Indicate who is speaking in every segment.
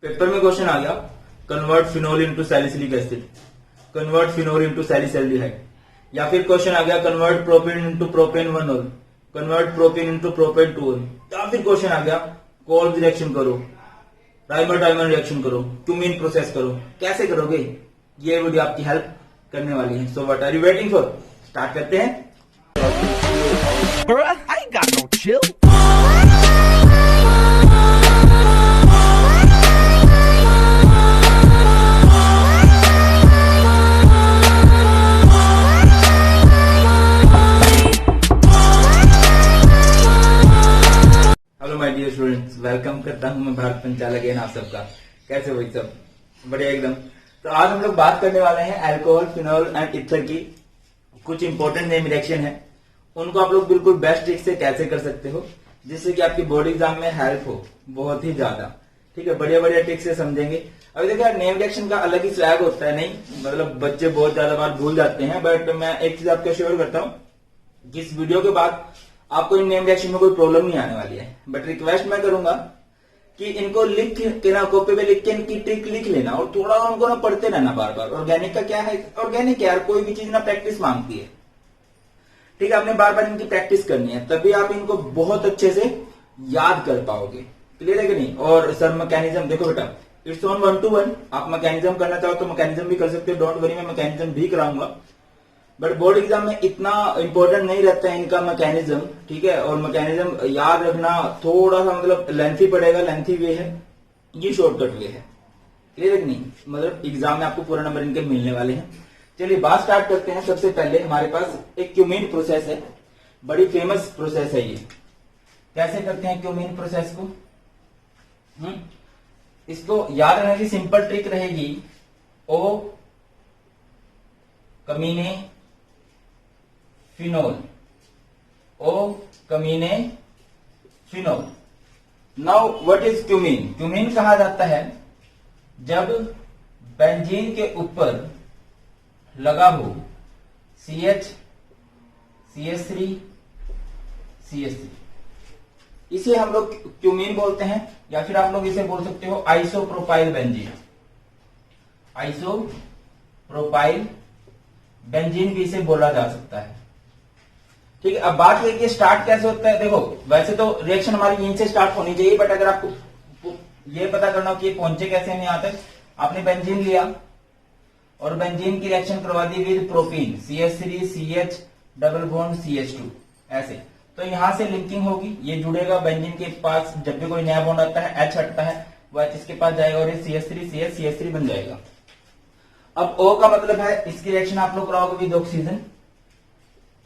Speaker 1: Paper में question आ गया, convert phenol into salicylic acid, convert phenol into salicylaldehyde, या फिर क्वेश्चन आ गया कन्वर्ट प्रोपेन इनटू प्रोपेन 1 ओल, कन्वर्ट प्रोपेन इनटू प्रोपेन 2 ओल, या फिर क्वेश्चन आ गया कोल्ब रिएक्शन करो, राइमर टाइमर रिएक्शन करो, क्यूमीन प्रोसेस करो। कैसे करोगे, ये वीडियो आपकी हेल्प करने वाली है। So what are you waiting for, start करते हैं।
Speaker 2: Bruh, I ain't got no chill.
Speaker 1: Hello my dear students, welcome करता हूं मैं भारत पंचाल अगेन आप सबका। कैसे हो सब? बढ़िया एकदम। तो आज हम लोग बात करने वाले हैं अल्कोहल, फिनोल एंड ईथर की। कुछ इंपॉर्टेंट नेम रिएक्शन है, उनको आप लोग बिल्कुल बेस्ट ट्रिक से कैसे कर सकते हो जिससे कि आपकी बोर्ड एग्जाम में हेल्प हो बहुत ही ज्यादा। ठीक है, बढ़िया बढ़िया ट्रिक से समझेंगे। अभी देखिए नेम रिएक्शन का अलग ही स्वैग होता है, नहीं मतलब बच्चे बहुत ज्यादा बार भूल जाते हैं, बट मैं एक चीज आपको श्योर करता हूँ कि इस वीडियो के बाद आपको इन नेम रिएक्शन में कोई प्रॉब्लम नहीं आने वाली है। बट रिक्वेस्ट मैं करूंगा कि इनको लिख के ना, कॉपी पे लिख के इनकी ट्रिक लिख लेना और थोड़ा उनको ना पढ़ते रहना बार बार। ऑर्गेनिक का क्या है, ऑर्गेनिक यार कोई भी चीज ना प्रैक्टिस मांगती है। ठीक है, आपने बार बार इनकी प्रैक्टिस करनी है, तभी आप इनको बहुत अच्छे से याद कर पाओगे। क्लियर है कि नहीं? और सर मैकेनिज्म देखो बेटा, इट्स ऑन 1 to 1। आप मैकेनिज्म करना चाहो तो मैकेनिज्म भी कर सकते हो, डोंट वरी, मैं मैकेनिज्म भी कराऊंगा। बट बोर्ड एग्जाम में इतना इंपॉर्टेंट नहीं रहता है इनका मैकेनिज्म। ठीक है, और मैकेनिज्म याद रखना थोड़ा सा मतलब लेंथी पड़ेगा, लेंथी वे है, ये शॉर्टकट वे है। क्लियर है कि नहीं? मतलब एग्जाम में आपको पूरा नंबर इनके मिलने वाले हैं। चलिए बात स्टार्ट करते हैं। सबसे पहले हमारे पास एक क्यूमीन प्रोसेस है, बड़ी फेमस प्रोसेस है ये। कैसे करते हैं क्यूमीन प्रोसेस को? इसको याद रखने की सिंपल ट्रिक रहेगी, ओ कमीने फिनोल, ओ कमीने phenol. Now what is cumene? Cumene कहा जाता है जब बेंजीन के ऊपर लगा हो CH, CH3, CH3, इसे हम लोग क्यूमीन बोलते हैं, या फिर आप लोग इसे बोल सकते हो आइसोप्रोपाइल बेंजीन। आइसोप्रोपाइल बेंजीन भी इसे बोला जा सकता है। ठीक है, अब बात है कि स्टार्ट कैसे होता है। देखो वैसे तो रिएक्शन हमारी यहीं से स्टार्ट होनी चाहिए, बट अगर आपको ये पता करना हो कि ये पहुंचे कैसे हैं यहाँ तक, आपने बेंजीन लिया और बेंजीन की रिएक्शन करवा दी with propene, CH3 CH double bond CH2 ऐसे। तो यहां से लिंकिंग होगी, ये जुड़ेगा बेंजीन के पास। जब भी कोई नया बॉन्ड आता है, H हटता है, वो H इसके पास जाएगा और ये CH3 CH CH3 बन जाएगा। अब O का मतलब है इसकी रिएक्शन आप लोग कराओगे विद ऑक्सीजन।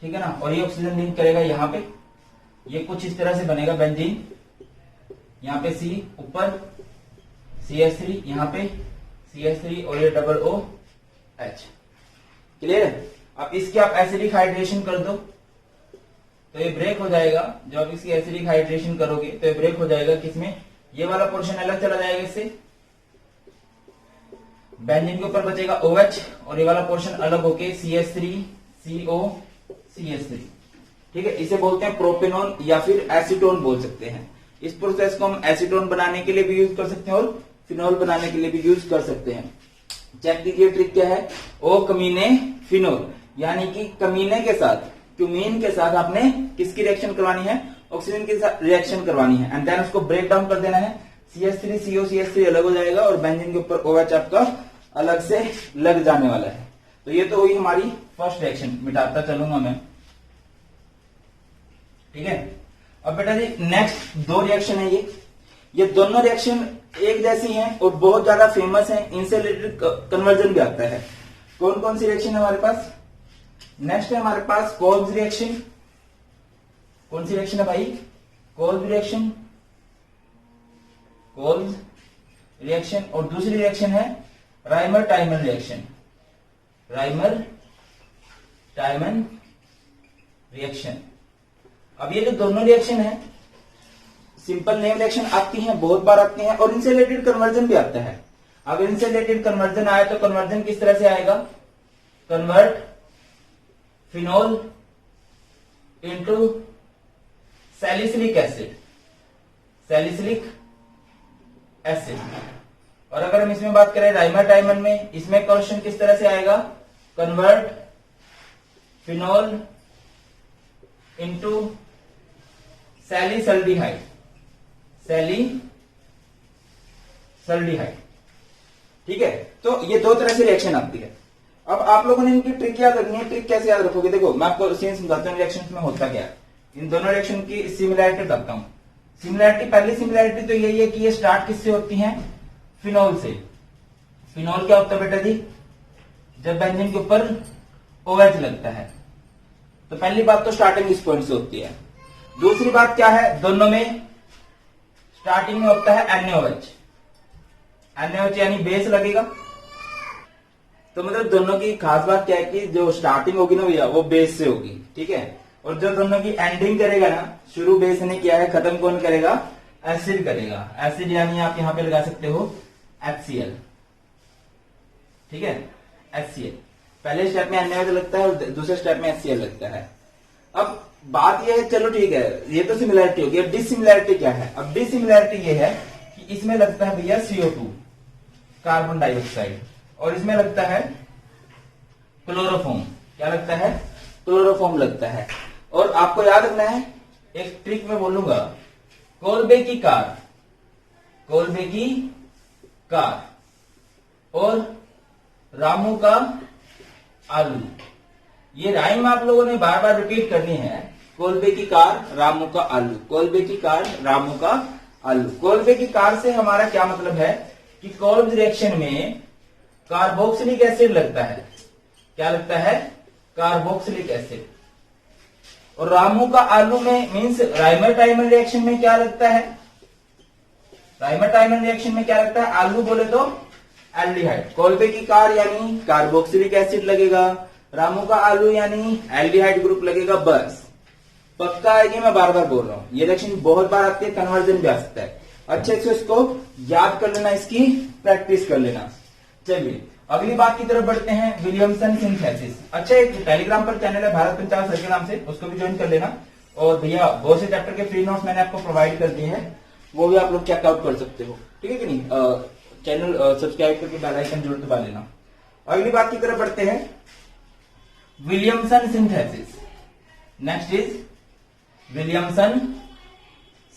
Speaker 1: ठीक है ना, और ये ऑक्सीजन लिंक करेगा यहाँ पे, ये कुछ इस तरह से बनेगा बेंजीन। यहाँ पे C ऊपर, CH3 यहाँ पे, CH3 और ये डबल OH। क्लियर है? अब इसकी आप एसिडिक हाइड्रेशन कर दो तो ये ब्रेक हो जाएगा। जब आप इसकी एसिडिक हाइड्रेशन करोगे तो ये ब्रेक हो जाएगा, किसमें? ये वाला पोर्शन अलग चला जाएगा इससे, बेंजीन के ऊपर बचेगा OH और ये वाला पोर्शन अलग होके CH3 CO CH3। ठीक है, इसे बोलते हैं प्रोपेनॉन या फिर एसीटोन बोल सकते हैं। इस प्रोसेस को हम एसीटोन बनाने के लिए भी यूज कर सकते हैं और फिनोल बनाने के लिए भी यूज कर सकते हैं। चेक कीजिए ट्रिक क्या है, ओ कमीने फिनोल, यानी कि कमीने के साथ, क्यूमीन के साथ आपने किसकी रिएक्शन करवानी है? ऑक्सीजन के साथ रिएक्शन करवानी है, एंड देन उसको ब्रेक डाउन कर देना है। CH3 CO CH3 अलग हो जाएगा और बेंजीन के ऊपर OH आपका अलग से लग जाने वाला है। तो ये तो हुई हमारी फर्स्ट रिएक्शन, मिटाता चलूंगा मैं। ठीक है, अब बेटा जी नेक्स्ट दो रिएक्शन है ये दोनों रिएक्शन एक जैसी हैं और बहुत ज्यादा फेमस हैं, इनसे रिलेटेड कन्वर्जन भी आता है। कौन कौन सी रिएक्शन है हमारे पास? नेक्स्ट है हमारे पास कोल्ब रिएक्शन। कौन सी रिएक्शन है भाई? Kolb reaction, Kolb reaction. और दूसरी रिएक्शन है Rymer timer reaction, Rymer टाइमन reaction. अब ये जो दोनों रिएक्शन है, सिंपल नेम रिएक्शन आती हैं, बहुत बार आती हैं, और इनसे रिलेटेड कन्वर्जन भी आता है। अगर इनसे रिलेटेड कन्वर्जन आए तो कन्वर्जन किस तरह से आएगा? Convert phenol into salicylic acid, salicylic acid. और अगर हम इसमें बात करें राइमर टाइमर में, इसमें क्वेश्चन किस तरह से आएगा, कन्वर्ट फिनोल इनटू सैलिसल्डिहाइड, सैलिसल्डिहाइड। ठीक है, तो ये दो तरह से रिएक्शन आती है। अब आप लोगों ने इनकी ट्रिक याद रखनी है। ट्रिक कैसे याद रखोगे, देखो मैं आपको सीन समझाता हूँ रिएक्शन में होता क्या है। इन दोनों रिएक्शन की सिमिलैरिटी बताता हूँ। सिमिलैरिटी, पहली सिमिलैरिटी तो यही है कि ये स्टार्ट किससे होती है, फिनोल से। फिनोल क्या होता है बेटा जी, जब बेंजीन के ऊपर OH लगता है, तो पहली बात तो स्टार्टिंग इस पॉइंट से होती है। दूसरी बात क्या है, दोनों में स्टार्टिंग में होता है NaOH, NaOH यानी बेस लगेगा। तो मतलब दोनों की खास बात क्या है कि जो स्टार्टिंग होगी ना भैया वो बेस से होगी, ठीक है। और जो दोनों की एंडिंग करेगा ना, शुरू बेस ने किया है, खत्म कौन करेगा, एसिड करेगा। एसिड यानी आप यहां पे लगा सकते हो HCl, ठीक है, HCl। पहले स्टेप में NaOH लगता है और दूसरे स्टेप में HCl लगता है। अब बात यह है, चलो ठीक है, ये तो सिमिलैरिटी होगी। अब डिसिमिलैरिटी क्या है, अब डिसिमिलैरिटी ये है कि इसमें लगता है भैया CO2 कार्बन डाइऑक्साइड, और इसमें लगता है क्लोरोफॉर्म। क्या लगता है, क्लोरोफॉर्म लगता है। और आपको याद रखना है, एक ट्रिक में बोलूंगा, कोल्बे की कार, कोल्बे की कार और रामू का आलू, ये राइम आप लोगों ने बार बार रिपीट करनी है। कोल्बे की कार, रामू का आलू, कोल्बे की कार, रामू का आलू। कोल्बे की कार से हमारा क्या मतलब है कि कोल्ब रिएक्शन में कार्बोक्सिलिक एसिड लगता है। क्या लगता है, कार्बोक्सिलिक एसिड। और रामू का आलू में मींस राइमर टाइमर रिएक्शन में क्या लगता है, राइमर टाइमर रिएक्शन में क्या लगता है, आलू बोले तो एल्डिहाइड। कोल्बे की कार यानी कार्बोक्सिलिक एसिड लगेगा, रामू का आलू यानी एल्डिहाइड ग्रुप लगेगा। बस पक्का है कि मैं बार बार बोल रहा हूं, ये रिएक्शन बहुत बार आती है, कन्वर्जन भी आ सकता है। अच्छे से इसको याद कर लेना, इसकी प्रैक्टिस कर लेना। चलिए अगली बात की तरफ बढ़ते हैं, विलियमसन सिंथेसिस। अच्छा, एक टेलीग्राम पर चैनल है भारत पंचाल सर के नाम से, उसको भी ज्वाइन कर लेना। और भैया बहुत से चैप्टर के फ्री नोट्स मैंने आपको प्रोवाइड कर दिए हैं, वो भी आप लोग चेकआउट कर सकते हो, ठीक है कि नहीं। चैनल सब्सक्राइब करके बेल आइकन जरूर दबा लेना। अगली बात की तरफ बढ़ते हैं, Williamson synthesis. Next is Williamson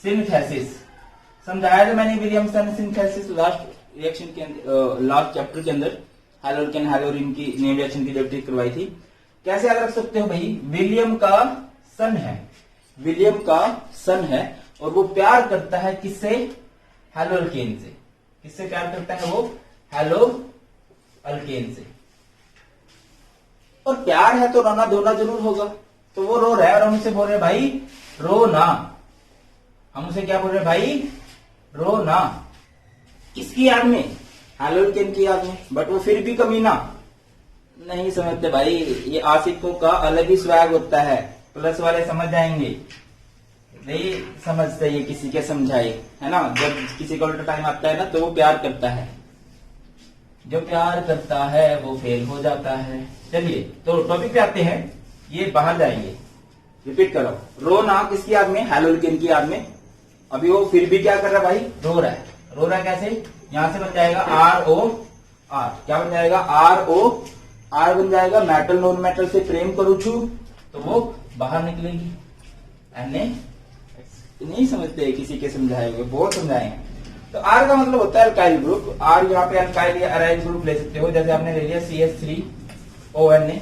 Speaker 1: synthesis. समझाया था मैंने विलियमसन सिंथेसिस लास्ट रिएक्शन के लास्ट चैप्टर के अंदर, हैलोल्केन हैलोरिन की नेम रिएक्शन की जब ट्रिक करवाई थी। कैसे याद रख सकते हो भाई, विलियम का सन है, विलियम का सन है, और वो प्यार करता है किससे, हैलोल्केन से। किससे प्यार करता है वो, हैलोल्केन से। और प्यार है तो रोना धोना जरूर होगा, तो वो रो रहा है और हम उसे बोल रहे भाई रो ना। हम उसे क्या बोल रहे भाई, रो ना। किसकी याद में, हैलोल्केन की याद में। बट वो फिर भी कमीना नहीं समझते भाई, ये आशिकों का अलग ही स्वैग होता है। प्लस वाले समझ जाएंगे, नहीं समझते ये किसी के समझाए, है ना। जब किसी को उल्टा टाइम आता है ना, तो वो प्यार करता है, जो प्यार करता है वो फेल हो जाता है। चलिए तो टॉपिक पे आते हैं, ये बाहर जाएंगे, रिपीट करो। रो ना किसकी याद में, हैलोल्केन की याद में। अभी वो फिर भी क्या कर रहा है भाई, रो रहा है। रो रहा है कैसे, यहां से बन जाएगा ROR। क्या बन जाएगा, ROR बन जाएगा। मेटल नॉन मेटल से प्रेम करूं छू, तो वो बाहर निकलेगी। Na नहीं समझते, किसी के समझाए हुए बहुत समझाएंगे। तो R का मतलब होता है अल्काइल ग्रुप। R यहाँ पे अल्काइल या अराइल ग्रुप ले सकते हो। जैसे आपने ले लिया CH3ONA,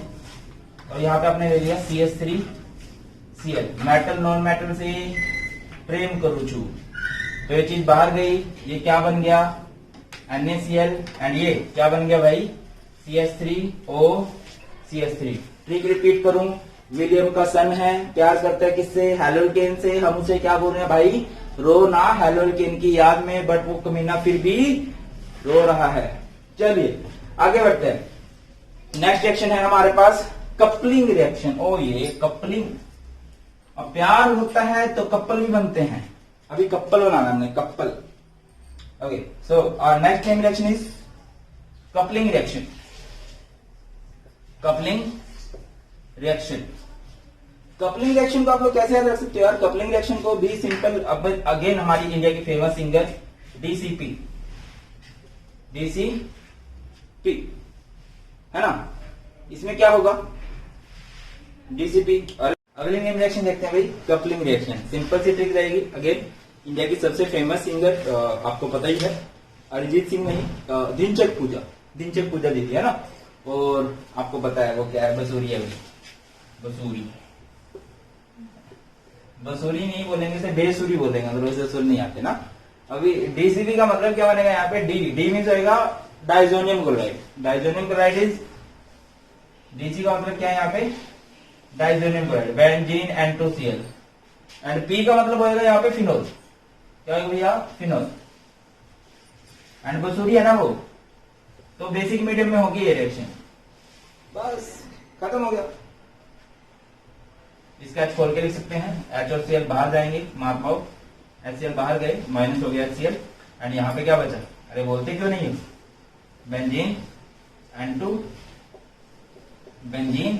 Speaker 1: और यहाँ पे आपने ले लिया CH3Cl। मेटल नॉन मेटल से प्रेम करूं छू, तो ये चीज बाहर गई। ये क्या बन गया, NaCl, एंड ये क्या बन गया भाई, CH3OCH3। ट्रिक रिपीट करूं, विलियम का सन है, प्यार करता है किससे, हैलोल्केन से। हम उसे क्या बोल रहे हैं भाई, रो ना, हैलोल्केन की याद में। बट वो कमीना फिर भी रो रहा है। चलिए आगे बढ़ते हैं। नेक्स्ट रिएक्शन है हमारे पास कपलिंग रिएक्शन। ओ ये कपलिंग, अब प्यार होता है तो कपल भी बनते हैं। अभी कपल बनाना हमने, couple. Okay, so our next time reaction is coupling reaction. Coupling reaction, coupling reaction को आप लोग कैसे याद रख सकते हो यार। कपलिंग रिएक्शन को भी सिंपल, अब अगेन हमारी इंडिया की फेमस सिंगर DCP, DCP, है ना। इसमें क्या होगा, DCP। और अगली नेम रिएक्शन देखते हैं भाई, कपलिंग रिएक्शन। सिंपल सी ट्रिक रहेगी। अगेन इंडिया की सबसे फेमस सिंगर, आपको पता ही है, अरिजीत सिंह नहीं, दिनचक पूजा दी थी, है ना। और आपको पता है वो क्या है, बसूरी है भाई, बसूरी नहीं बोलेंगे, इसे बेसुरी बोलेंगे, मतलब इसे सुर नहीं आते ना। अभी DCP का मतलब क्या बनेगा यहाँ पे, डी मीन्स होगा डाइजोनियम क्लोराइड इज, DC का मतलब क्या है यहाँ पे, diazonium chloride, benzene N2Cl। And P का मतलब होगा यहाँ पे फिनोल, क्या होगा भैया, फिनोल। एंड बसूरी है ना वो, तो बेसिक मीडियम में होगी ये रिएक्शन, बस खत्म हो गया। इसका H खोल के लिख सकते हैं, H और Cl बाहर जाएंगे, मार्क आउट, HCl बाहर गए, माइनस हो गया HCl। एंड यहाँ पे क्या बचा, अरे बोलते क्यों नहीं हो, बेंजीन N2, बेंजीन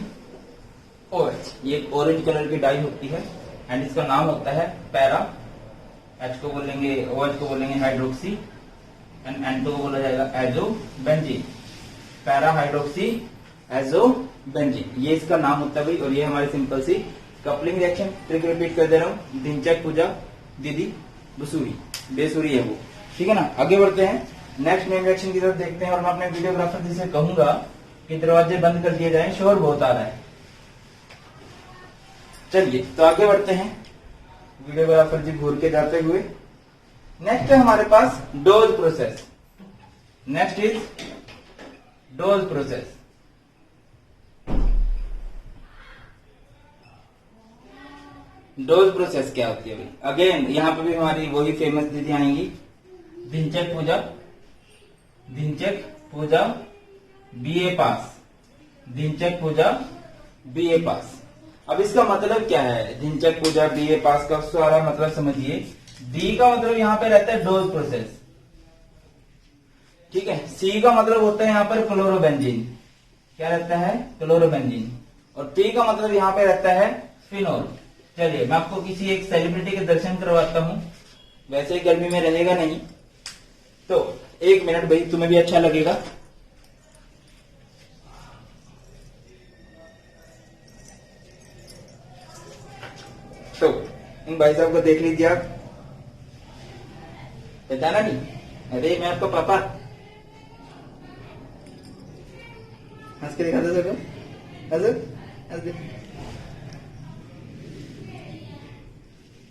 Speaker 1: OH। ये एक ऑरेंज कलर की डाई होती है एंड इसका नाम होता है पैरा। H को बोलेंगे, OH को बोलेंगे हाइड्रोक्सी, एंड N2 को बोला जाएगा azo benzene, para hydroxy azo benzene, ये इसका नाम होता है भाई। और ये हमारी सिंपल सी कपलिंग रिएक्शन। ट्रिक रिपीट कर दे रहा हूँ, दिनचक पूजा दीदी बसूरी, बेसुरी है वो, ठीक है ना। आगे बढ़ते हैं, नेक्स्ट नेम रिएक्शन की तरफ देखते हैं। और मैं अपने वीडियोग्राफर जी से कहूंगा कि दरवाजे बंद कर दिए जाएं, शोर बहुत आ रहा है। चलिए तो आगे बढ़ते हैं, वीडियोग्राफर जी घूर के जाते हुए। नेक्स्ट है हमारे पास Dow's process. Next is Dow's process. Dow's process क्या होती है भाई, अगेन यहाँ पे भी हमारी वही फेमस दीदी आएंगी, दिनचक पूजा BA पास, दिनचक पूजा BA पास। अब इसका मतलब क्या है, दिनचक पूजा BA पास का सारा मतलब समझिए। D का मतलब यहाँ पे रहता है डोज प्रोसेस, ठीक है। C का मतलब होता है यहाँ पर क्लोरोबेंजीन, क्या रहता है, क्लोरोबेंजीन। और P का मतलब यहाँ पे रहता है फिनोल। चलिए मैं आपको किसी एक सेलिब्रिटी के दर्शन करवाता हूँ, वैसे ही गर्मी में रहेगा नहीं तो 1 मिनट भाई, तुम्हें भी अच्छा लगेगा। तो इन भाई साहब को देख लीजिए आप, पहचाना नहीं, अरे मैं आपका पापा, हंस के दिखा दो सबको, हंस दे।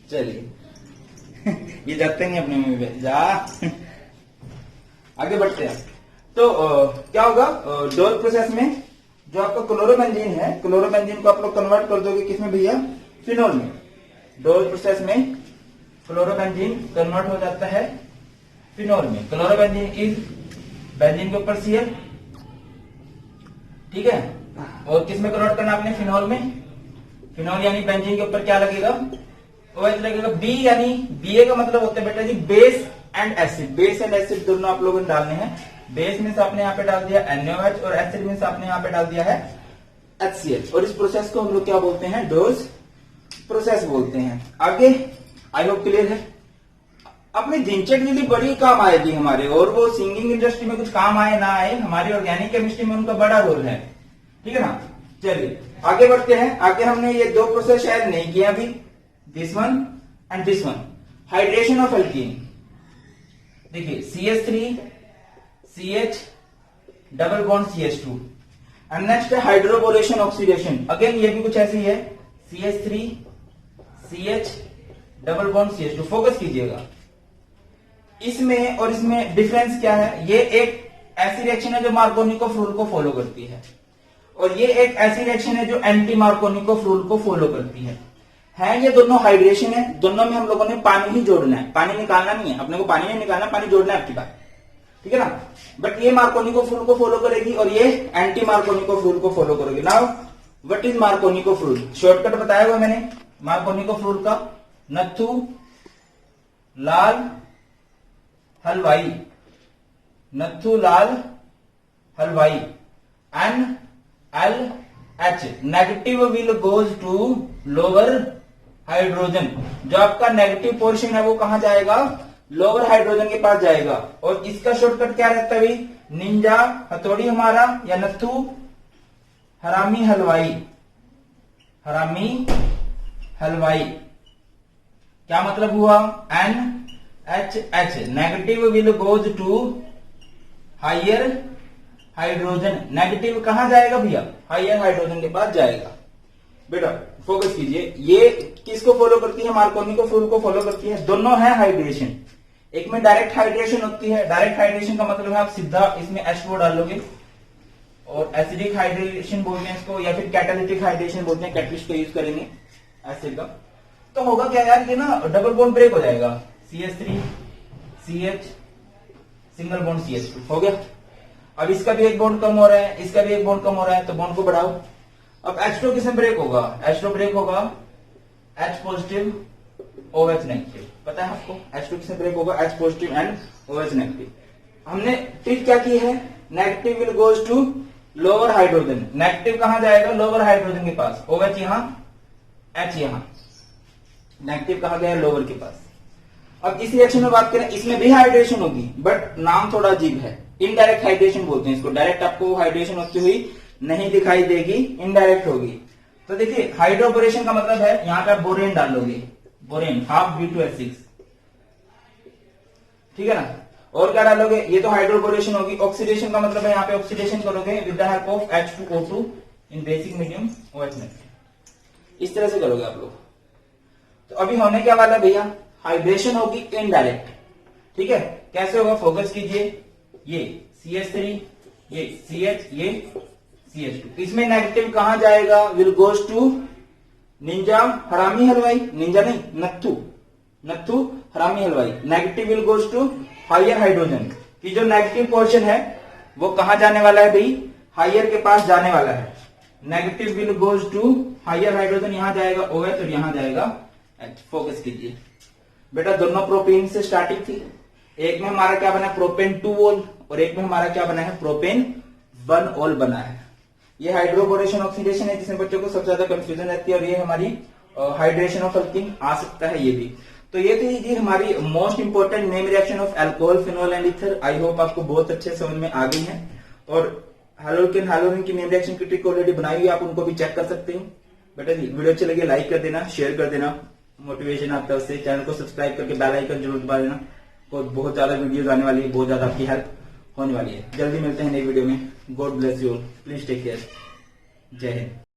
Speaker 1: चलिए ये जाते नहीं अपने मुंह पे जा। आगे बढ़ते हैं। तो क्या होगा, डोज प्रोसेस में जो आपका क्लोरोबेंजीन है, क्लोरोबेंजीन को आप लोग कन्वर्ट कर दोगे किसमें भैया, फिनोल में। डोज प्रोसेस में क्लोरोबेंजीन कन्वर्ट हो जाता है फिनोल में। क्लोरोबेंजीन इज बेंजीन के ऊपर Cl, ठीक है। और किसमें कन्वर्ट करना आपने, फिनोल में। फिनोल यानी बेंजीन के ऊपर क्या लगेगा, OH लगेगा। B यानी BA का मतलब होता है बेटा जी base and acid. Base and acid दोनों आप लोगों ने डालने हैं। बेस में से आपने यहाँ पे डाल दिया NaOH और एसिड में से आपने यहाँ पे डाल दिया है HCl। और इस प्रोसेस को हम लोग क्या बोलते हैं, डोज प्रोसेस बोलते हैं। आगे आई होप क्लियर है। अपनी दिनचक दीदी बड़ी काम आएगी हमारे, और वो सिंगिंग इंडस्ट्री में कुछ काम आए ना आए, हमारी ऑर्गेनिक केमिस्ट्री में उनका बड़ा रोल है, ठीक है ना। चलिए आगे बढ़ते हैं। आगे हमने ये 2 प्रोसेस शायद नहीं किया अभी, this one and this one, hydration of alkene. देखिए CH3 CH double bond CH2 and next है हाइड्रोबोरेशन ऑक्सीडेशन। अगेन ये भी कुछ ऐसी है, CH3 CH double bond CH2। Focus कीजिएगा इसमें और इसमें डिफरेंस क्या है। ये एक ऐसी रिएक्शन है जो मार्कोनिकोव रूल को फॉलो करती है, और ये एक ऐसी रिएक्शन है जो एंटी मार्कोनिकोव रूल को फॉलो करती है। ये दोनों हाइड्रेशन है, दोनों में हम लोगों ने पानी ही जोड़ना है, पानी निकालना नहीं है अपने को, पानी नहीं निकालना, पानी जोड़ना है आपकी बात, ठीक है ना। बट ये मार्कोनिकोव रूल को फॉलो करेगी और ये एंटी मार्कोनिकोव रूल को फॉलो करेगी। Now what is Markovnikov rule, shortcut बताया हुआ मैंने मार्कोनिकोव रूल का। नथु लाल हलवाई, Nathu Lal Halwai, NaLH negative will goes to lower hydrogen. जो आपका नेगेटिव पोर्शन है वो कहां जाएगा, लोअर हाइड्रोजन के पास जाएगा। और इसका शॉर्टकट क्या रहता है भाई? निंजा, हथौड़ी हमारा, या नथु, हरामी हलवाई। हरामी हलवाई क्या मतलब हुआ? NHH negative will goes to higher hydrogen. Negative कहां जाएगा भैया? हायर हाइड्रोजन के पास जाएगा। बेटा फोकस कीजिए, ये किसको फॉलो करती है? मार्कोनी रूल को फॉलो करती है। दोनों है हाइड्रेशन, एक में डायरेक्ट हाइड्रेशन होती है। डायरेक्ट हाइड्रेशन का मतलब है आप सीधा इसमें H2O डालोगे, और एसिडिक हाइड्रेशन बोलते हैं इसको, या फिर कैटालिटिक हाइड्रेशन बोलते हैं, कैटलिस्ट को यूज करेंगे एसिड का। तो होगा क्या यार, ये ना डबल बॉन्ड ब्रेक हो जाएगा, CH3 CH single bond CH2 हो गया। अब इसका भी एक बॉन्ड कम हो रहा है, इसका भी एक बॉन्ड कम हो रहा है, तो बॉन्ड को बढ़ाओ। अब H2 किसमें ब्रेक होगा? H2 ब्रेक होगा H पॉजिटिव OH नेगेटिव। पता है आपको H2 किसमें ब्रेक होगा? H positive and OH negative. हमने ट्रिक क्या की है? Negative will goes to lower hydrogen. Negative कहां जाएगा? लोअर हाइड्रोजन के पास। OH यहां, H यहां। नेगेटिव कहां गया? लोअर के पास। अब इस रिएक्शन में बात करें, इसमें भी हाइड्रेशन होगी, बट नाम थोड़ा अजीब है। इनडायरेक्ट हाइड्रेशन बोलते हैं इसको। डायरेक्ट आपको हाइड्रेशन होती हुई नहीं दिखाई देगी, इनडायरेक्ट होगी। तो देखिए हाइड्रोबोरेशन का मतलब है यहां पर बोरेन डालोगे, बोरेन हाफ B2H6, ठीक है ना। और क्या डालोगे? ये तो हाइड्रोबोरेशन होगी। ऑक्सीडेशन का मतलब है यहाँ पे ऑक्सीडेशन करोगे with the help of H2O2 in basic medium OH negative. इस तरह से करोगे आप लोग। तो अभी होने क्या वाला है भैया? हाइड्रेशन होगी इनडायरेक्ट, ठीक है। कैसे होगा? फोकस कीजिए, ये CH3, ये CH, ये CH2। इसमें नेगेटिव कहां जाएगा? विल गोज टू निंजा हरामी हलवाई, निंजा नहीं नत्थु, नत्थु हरामी हलवाई। Negative will goes to higher hydrogen. की जो नेगेटिव पोर्शन है वो कहां जाने वाला है भाई? हायर के पास जाने वाला है। Negative will goes to higher hydrogen, यहां जाएगा OH और यहां जाएगा H। फोकस कीजिए बेटा, दोनों प्रोपेन से स्टार्टिंग थी। एक में हमारा क्या बना है? प्रोपेन 2 ओल, और एक में हमारा क्या बना है? प्रोपेन 1 ओल बना है। ये हाइड्रोबोरेशन ऑक्सीडेशन है जिसमें बच्चों को सबसे ज्यादा कंफ्यूजन रहती है, और ये हमारी हाइड्रेशन ऑफ अल्कीन आ सकता है ये भी। तो ये थी जी हमारी most important name reaction of alcohol, phenol and ether. I hope आपको बहुत अच्छे समझ में आ गई है। और हैलोकेन हैलोजन की नेम रिएक्शन की ट्रिक ऑलरेडी बनाई हुई है, आप उनको भी चेक कर सकते हैं। बेटा जी वीडियो अच्छी लगी लाइक कर देना, शेयर कर देना, मोटिवेशन आता है उससे। चैनल को सब्सक्राइब करके बेल आइकन जरूर दबा देना। तो बहुत ज्यादा वीडियोस आने वाली है, बहुत ज्यादा आपकी हेल्प होने वाली है। जल्दी मिलते हैं नई वीडियो में। God bless you all, please take care. जय हिंद।